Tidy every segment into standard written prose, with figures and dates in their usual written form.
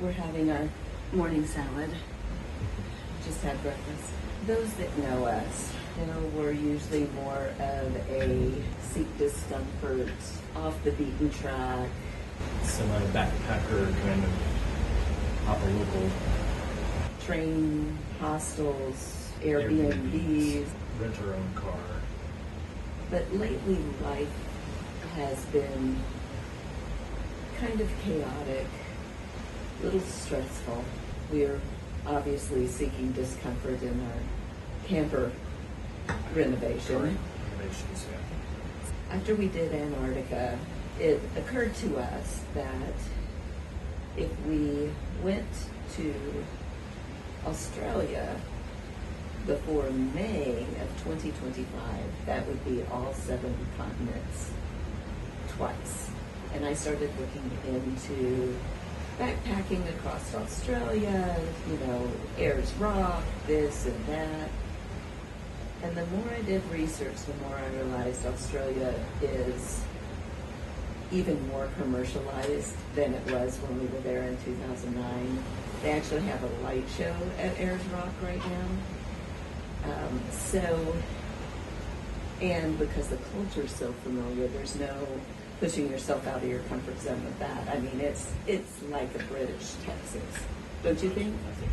We're having our morning salad. Just had breakfast. Those that know us, we're usually more of a seek discomfort, off the beaten track. Semi-backpacker kind of hop a local. Train, hostels, Airbnbs. Rent our own car. But lately life has been kind of chaotic, a little stressful. We're obviously seeking discomfort in our camper renovation. Renovations, yeah. After we did Antarctica, it occurred to us that if we went to Australia before May of 2025, that would be all 7 continents twice. And I started looking into backpacking across Australia, Ayers Rock, this and that. And the more I did research, the more I realized Australia is even more commercialized than it was when we were there in 2009. They actually have a light show at Ayers Rock right now. And because the culture's so familiar, there's no pushing yourself out of your comfort zone with that. I mean, it's like a British Texas, don't you think? I think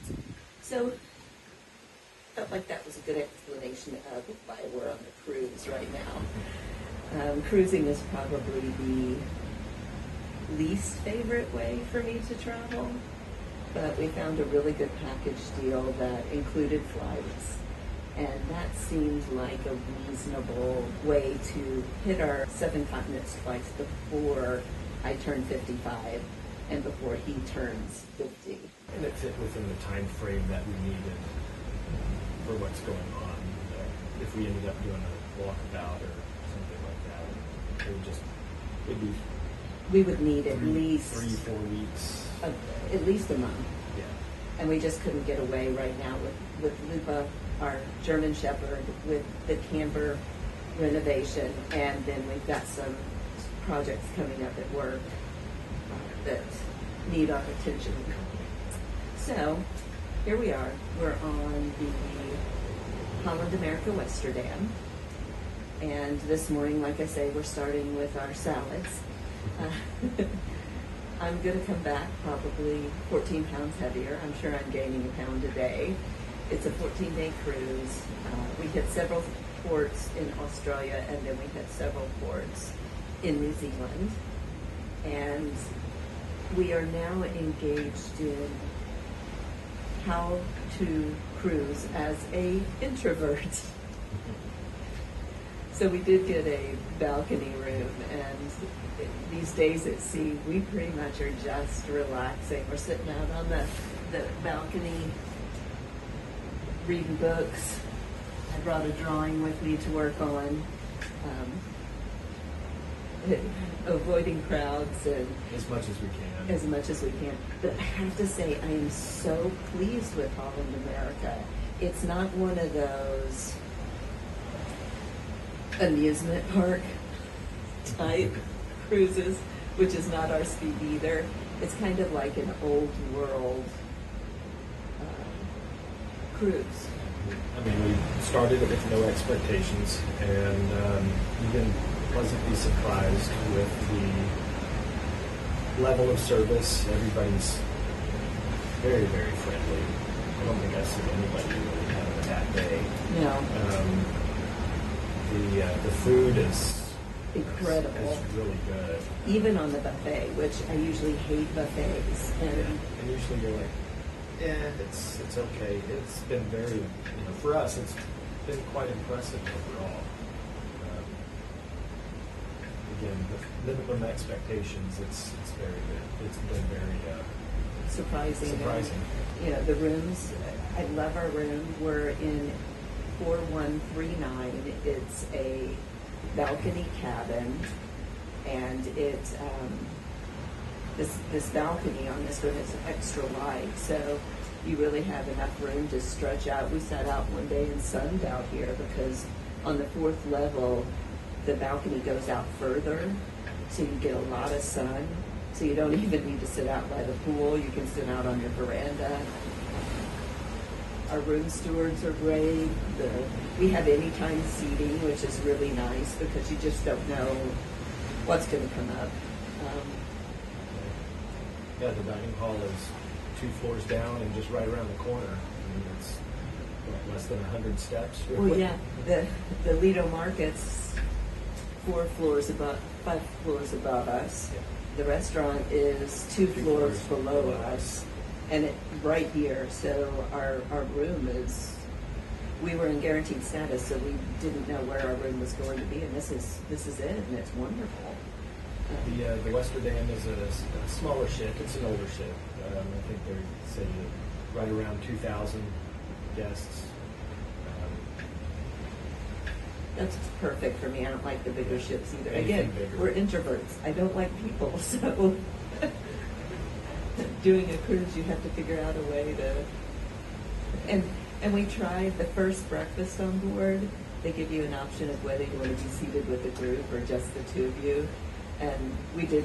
so. So, felt like that was a good explanation of why we're on the cruise right now. Cruising is probably the least favorite way for me to travel, but we found a really good package deal that included flights. And that seemed like a reasonable way to hit our 7 continents twice before I turn 55 and before he turns 50. And it fit within the time frame that we needed for what's going on. If we ended up doing a walkabout or something like that, we would need at least 3-4 weeks. At least a month. Yeah. And we just couldn't get away right now with Lupa, our German Shepherd, with the camper renovation, and then we've got some projects coming up at work that need our attention. So here we are. We're on the Holland America Westerdam, and this morning, like I say, we're starting with our salads. I'm going to come back probably 14 pounds heavier. I'm sure I'm gaining a pound a day. It's a 14-day cruise. We hit several ports in Australia, and then we hit several ports in New Zealand. And we are now engaged in how to cruise as a introvert. So we did get a balcony room, and these days at sea, we pretty much are just relaxing. We're sitting out on the balcony, reading books. I brought a drawing with me to work on, avoiding crowds and as much as we can. As much as we can. But I have to say, I am so pleased with Holland America. It's not one of those amusement park type cruises, which is not our speed either. It's kind of like an old world cruise. I mean, we started it with no expectations, and we've been pleasantly surprised with the level of service. Everybody's very, very friendly. I don't think I've seen anybody really having a bad day. No. The food is incredible. It's really good. Even on the buffet, which I usually hate buffets. And usually you're like, yeah, it's okay. It's been very, for us, it's been quite impressive overall. Again, with minimum expectations, it's very good. It's been very surprising. And, the rooms, I love our room. We're in 4139. It's a balcony cabin, and it's this balcony on this room is extra wide, so you really have enough room to stretch out. We sat out one day and sunned out here because on the 4th level, the balcony goes out further, so you get a lot of sun. So you don't even need to sit out by the pool. You can sit out on your veranda. Our room stewards are great. We have anytime seating, which is really nice because you just don't know what's going to come up. Yeah, the dining hall is 2 floors down and just right around the corner. I mean, it's what, less than 100 steps. Well, yeah, the Lido Market's 5 floors above us. Yeah. The restaurant is 2 floors below us, and right here. So our room is. We were in guaranteed status, so we didn't know where our room was going to be, and this is it, and it's wonderful. The Westerdam is a smaller ship. It's an older ship. I think they say right around 2,000 guests. That's perfect for me. I don't like the bigger ships either. Anything Again, bigger. we're introverts. I don't like people, so doing a cruise, you have to figure out a way to. And we tried the first breakfast on board. They give you an option of whether you want to be seated with a group or just the 2 of you. And we did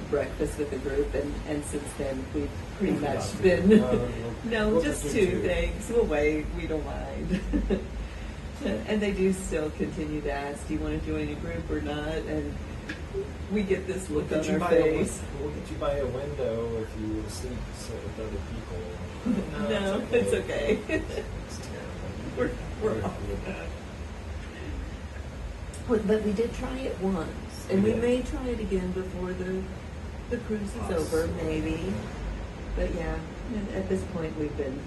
breakfast with the group, and since then we've pretty much been we'll just do 2 2. things. We'll wait. We don't mind. And they do still continue to ask, do you want to join a group or not? And we get this look on our face. We'll get you by a window if you sleep with other people. No, it's okay. It's terrible. We're all bad. But we did try it once, and we Yeah. may try it again before the cruise is over, maybe. But yeah, at this point we've been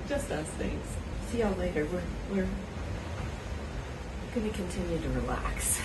just us. Thanks. See y'all later. We're going to continue to relax.